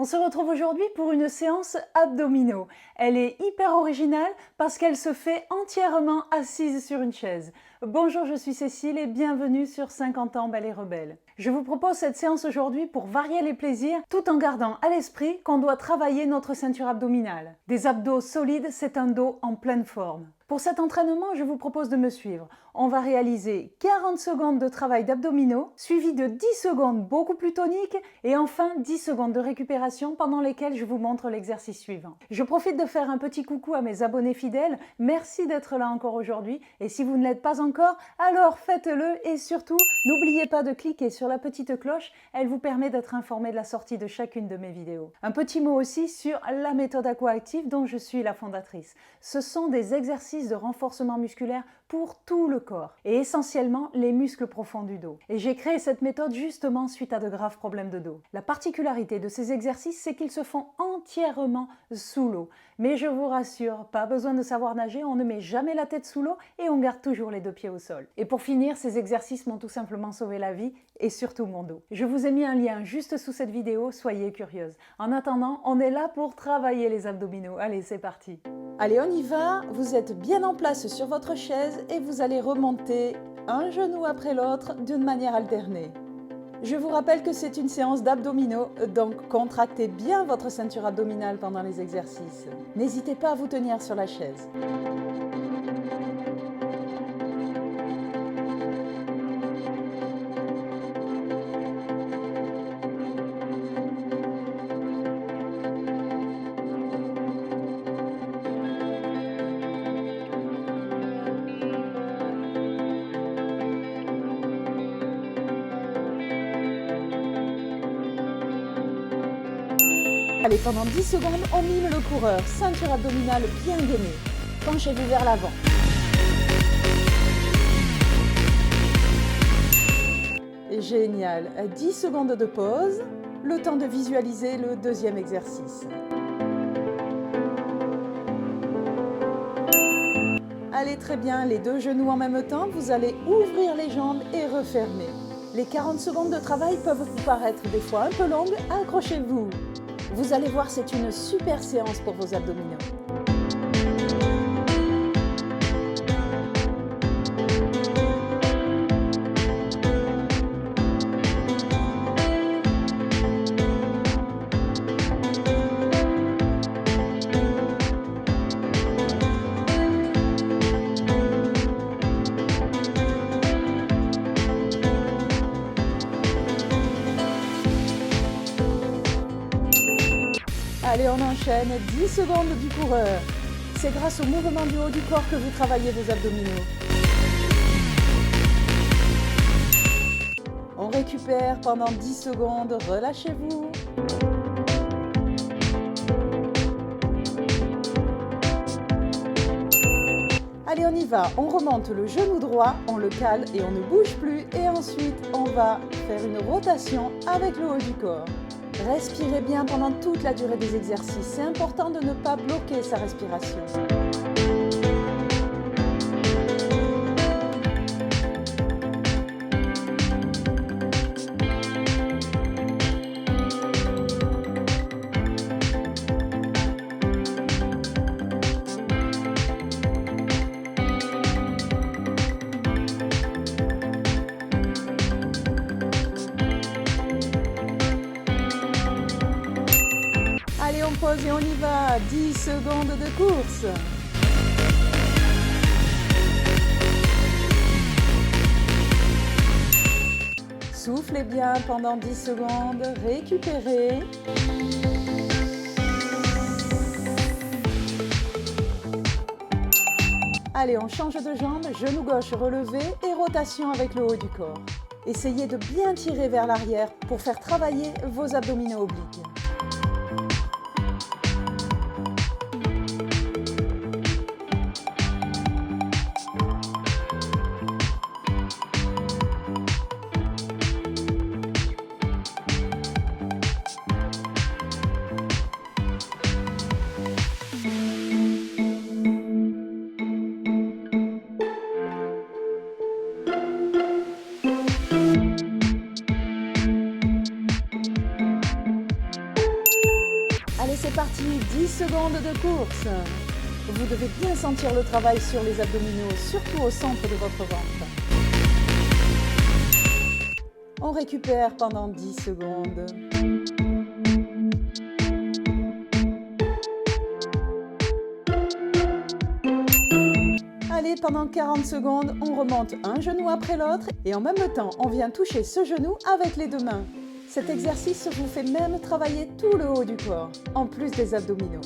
On se retrouve aujourd'hui pour une séance abdominaux. Elle est hyper originale parce qu'elle se fait entièrement assise sur une chaise. Bonjour, je suis Cécile et bienvenue sur 50 ans Belle et Rebelle. Je vous propose cette séance aujourd'hui pour varier les plaisirs tout en gardant à l'esprit qu'on doit travailler notre ceinture abdominale. Des abdos solides, c'est un dos en pleine forme. Pour cet entraînement, je vous propose de me suivre. On va réaliser 40 secondes de travail d'abdominaux, suivi de 10 secondes beaucoup plus toniques et enfin 10 secondes de récupération pendant lesquelles je vous montre l'exercice suivant. Je profite de faire un petit coucou à mes abonnés fidèles. Merci d'être là encore aujourd'hui et si vous ne l'êtes pas encore, alors faites-le et surtout, n'oubliez pas de cliquer sur la petite cloche, elle vous permet d'être informé de la sortie de chacune de mes vidéos. Un petit mot aussi sur la méthode Aqua-Active dont je suis la fondatrice. Ce sont des exercices de renforcement musculaire pour tout le corps et essentiellement les muscles profonds du dos. Et j'ai créé cette méthode justement suite à de graves problèmes de dos. La particularité de ces exercices, c'est qu'ils se font entièrement sous l'eau. Mais je vous rassure, pas besoin de savoir nager, on ne met jamais la tête sous l'eau et on garde toujours les deux pieds au sol. Et pour finir, ces exercices m'ont tout simplement sauvé la vie et surtout mon dos. Je vous ai mis un lien juste sous cette vidéo, soyez curieuse. En attendant, on est là pour travailler les abdominaux. Allez, c'est parti! Allez, on y va, vous êtes bien en place sur votre chaise et vous allez remonter un genou après l'autre d'une manière alternée. Je vous rappelle que c'est une séance d'abdominaux, donc contractez bien votre ceinture abdominale pendant les exercices. N'hésitez pas à vous tenir sur la chaise. Allez, pendant 10 secondes, on mime le coureur. Ceinture abdominale bien gainée. Penchez-vous vers l'avant. Génial. 10 secondes de pause. Le temps de visualiser le deuxième exercice. Allez, très bien. Les deux genoux en même temps. Vous allez ouvrir les jambes et refermer. Les 40 secondes de travail peuvent vous paraître des fois un peu longues. Accrochez-vous. Vous allez voir, c'est une super séance pour vos abdominaux. Allez, on enchaîne 10 secondes du coureur. C'est grâce au mouvement du haut du corps que vous travaillez vos abdominaux. On récupère pendant 10 secondes, relâchez-vous. Allez, on y va. On remonte le genou droit, on le cale et on ne bouge plus. Et ensuite, on va faire une rotation avec le haut du corps. Respirez bien pendant toute la durée des exercices. C'est important de ne pas bloquer sa respiration. Allez, on pose et on y va. 10 secondes de course. Soufflez bien pendant 10 secondes. Récupérez. Allez, on change de jambe. Genou gauche relevé et rotation avec le haut du corps. Essayez de bien tirer vers l'arrière pour faire travailler vos abdominaux obliques. C'est parti, 10 secondes de course. Vous devez bien sentir le travail sur les abdominaux, surtout au centre de votre ventre. On récupère pendant 10 secondes. Allez, pendant 40 secondes, on remonte un genou après l'autre et en même temps, on vient toucher ce genou avec les deux mains. Cet exercice vous fait même travailler tout le haut du corps, en plus des abdominaux.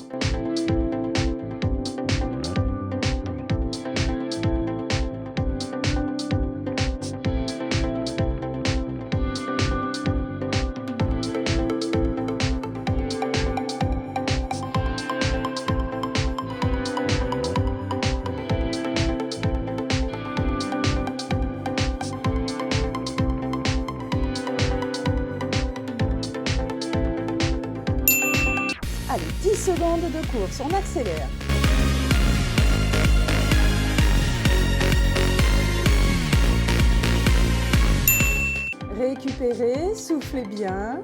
Allez, 10 secondes de course, on accélère. Récupérez, soufflez bien.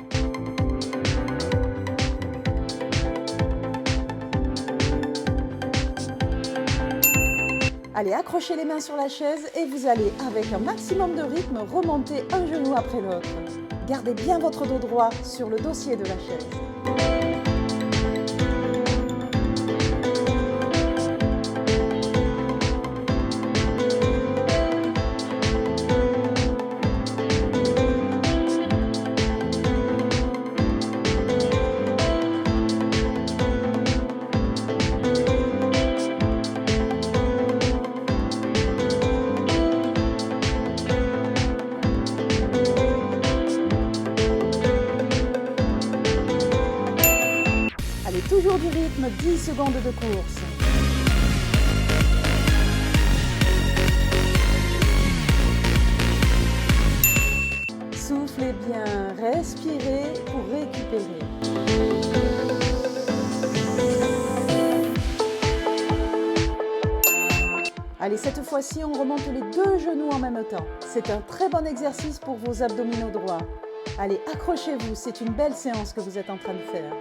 Allez, accrochez les mains sur la chaise et vous allez, avec un maximum de rythme, remonter un genou après l'autre. Gardez bien votre dos droit sur le dossier de la chaise. Toujours du rythme, 10 secondes de course. Soufflez bien, respirez pour récupérer. Allez, cette fois-ci, on remonte les deux genoux en même temps. C'est un très bon exercice pour vos abdominaux droits. Allez, accrochez-vous, c'est une belle séance que vous êtes en train de faire.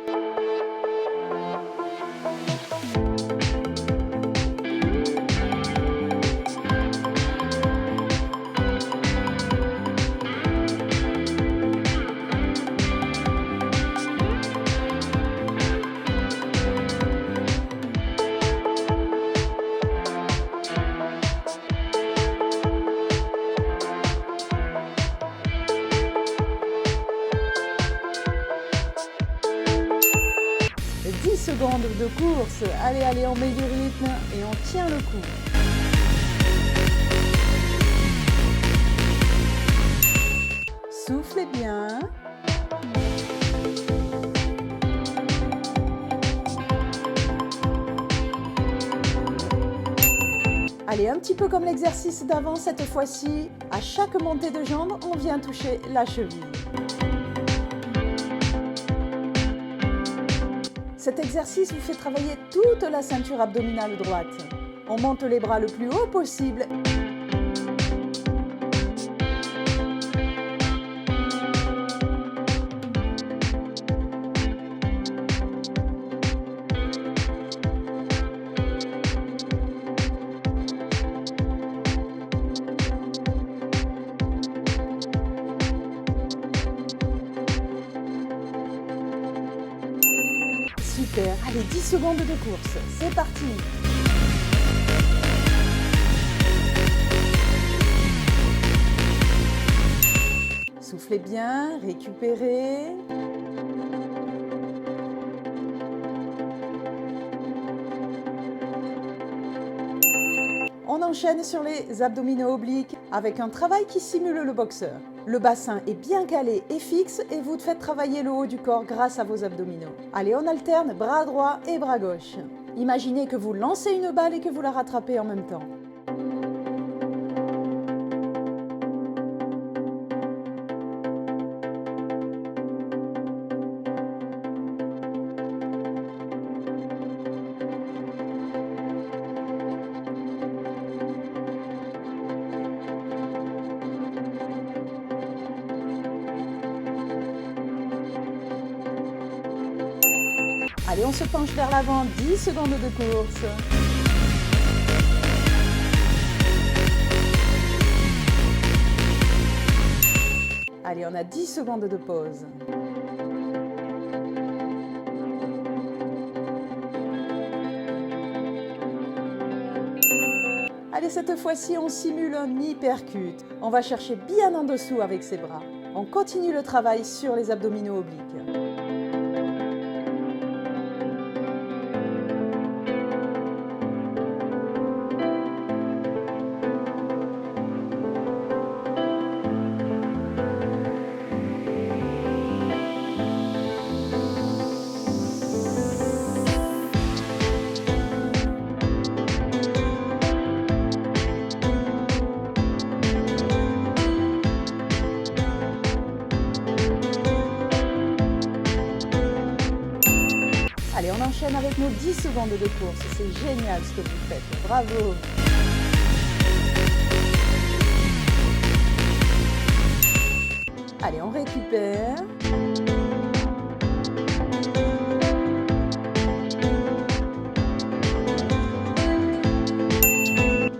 Secondes de course. Allez, allez, on met du rythme et on tient le coup. Soufflez bien. Allez, un petit peu comme l'exercice d'avant, cette fois-ci, à chaque montée de jambes, on vient toucher la cheville. Cet exercice vous fait travailler toute la ceinture abdominale droite. On monte les bras le plus haut possible. Super, allez, 10 secondes de course, c'est parti. Soufflez bien, récupérez. On enchaîne sur les abdominaux obliques avec un travail qui simule le boxeur. Le bassin est bien calé et fixe et vous faites travailler le haut du corps grâce à vos abdominaux. Allez, on alterne bras droit et bras gauche. Imaginez que vous lancez une balle et que vous la rattrapez en même temps. Allez, on se penche vers l'avant, 10 secondes de course. Allez, on a 10 secondes de pause. Allez, cette fois-ci, on simule un hypercute. On va chercher bien en dessous avec ses bras. On continue le travail sur les abdominaux obliques. Allez, on enchaîne avec nos 10 secondes de course. C'est génial ce que vous faites. Bravo! Allez, on récupère.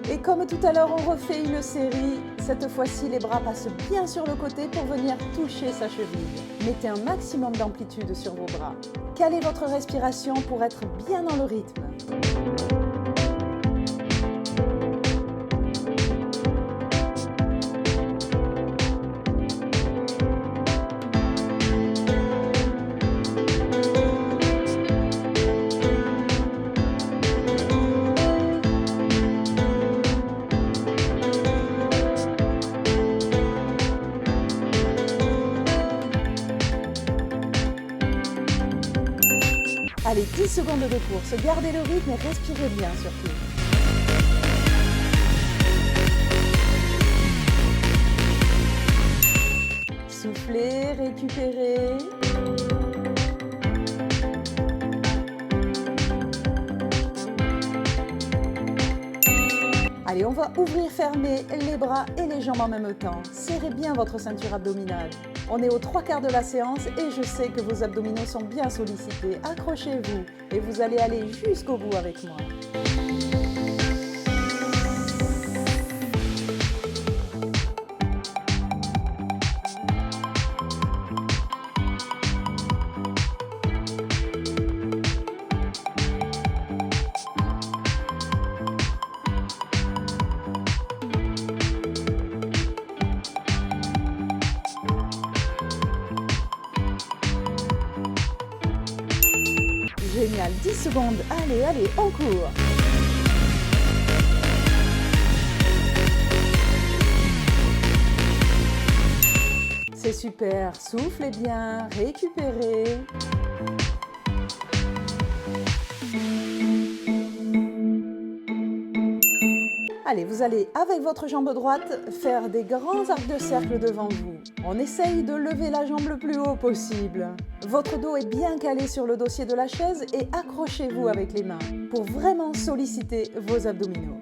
Et comme tout à l'heure, on refait une série. Cette fois-ci, les bras passent bien sur le côté pour venir toucher sa cheville. Mettez un maximum d'amplitude sur vos bras. Calez votre respiration pour être bien dans le rythme. Allez, 10 secondes de course, gardez le rythme et respirez bien surtout. Soufflez, récupérez. Allez, on va ouvrir, fermer les bras et les jambes en même temps. Serrez bien votre ceinture abdominale. On est aux 3/4 de la séance et je sais que vos abdominaux sont bien sollicités. Accrochez-vous et vous allez aller jusqu'au bout avec moi. Génial, 10 secondes, allez, allez, on court. C'est super, soufflez bien, récupérez. Allez, vous allez, avec votre jambe droite, faire des grands arcs de cercle devant vous. On essaye de lever la jambe le plus haut possible. Votre dos est bien calé sur le dossier de la chaise et accrochez-vous avec les mains pour vraiment solliciter vos abdominaux.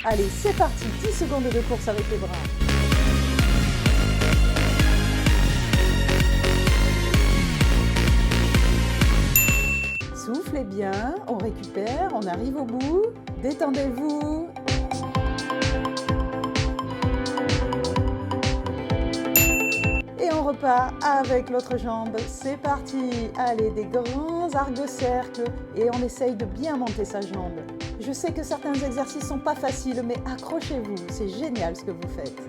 Allez, c'est parti, 10 secondes de course avec les bras. Soufflez bien, on récupère, on arrive au bout. Détendez-vous. Et on repart avec l'autre jambe. C'est parti. Allez, des grands arcs de cercle et on essaye de bien monter sa jambe. Je sais que certains exercices ne sont pas faciles, mais accrochez-vous, c'est génial ce que vous faites.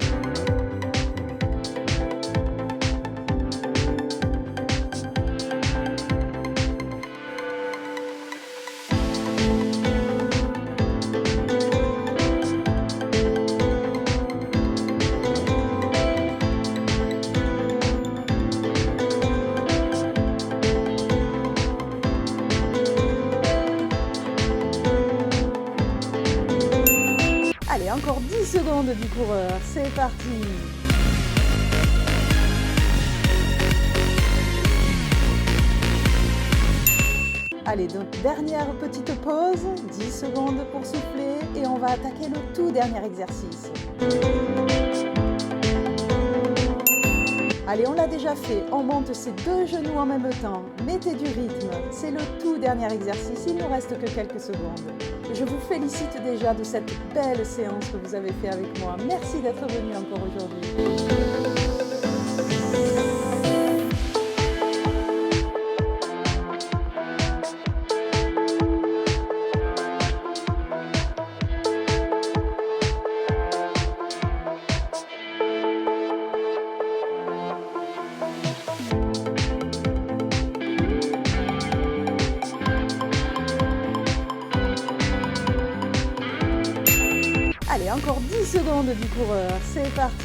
encore 10 secondes du coureur, c'est parti. Allez, donc dernière petite pause, 10 secondes pour souffler et on va attaquer le tout dernier exercice. Allez, on l'a déjà fait, on monte ses deux genoux en même temps, mettez du rythme, c'est le tout dernier exercice, il ne nous reste que quelques secondes. Je vous félicite déjà de cette belle séance que vous avez fait avec moi, merci d'être venu encore aujourd'hui. Allez, encore 10 secondes du coureur, c'est parti.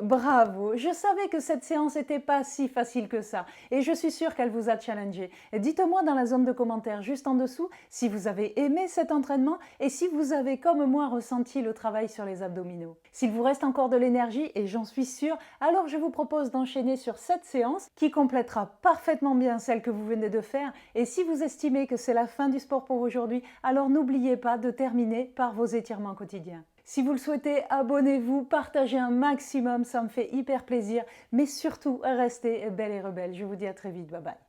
Bravo, je savais que cette séance n'était pas si facile que ça et je suis sûre qu'elle vous a challengé. Dites-moi dans la zone de commentaires juste en dessous si vous avez aimé cet entraînement et si vous avez comme moi ressenti le travail sur les abdominaux. S'il vous reste encore de l'énergie, et j'en suis sûre, alors je vous propose d'enchaîner sur cette séance qui complétera parfaitement bien celle que vous venez de faire et si vous estimez que c'est la fin du sport pour aujourd'hui, alors n'oubliez pas de terminer par vos étirements quotidiens. Si vous le souhaitez, abonnez-vous, partagez un maximum, ça me fait hyper plaisir. Mais surtout, restez belle et rebelle. Je vous dis à très vite, bye bye.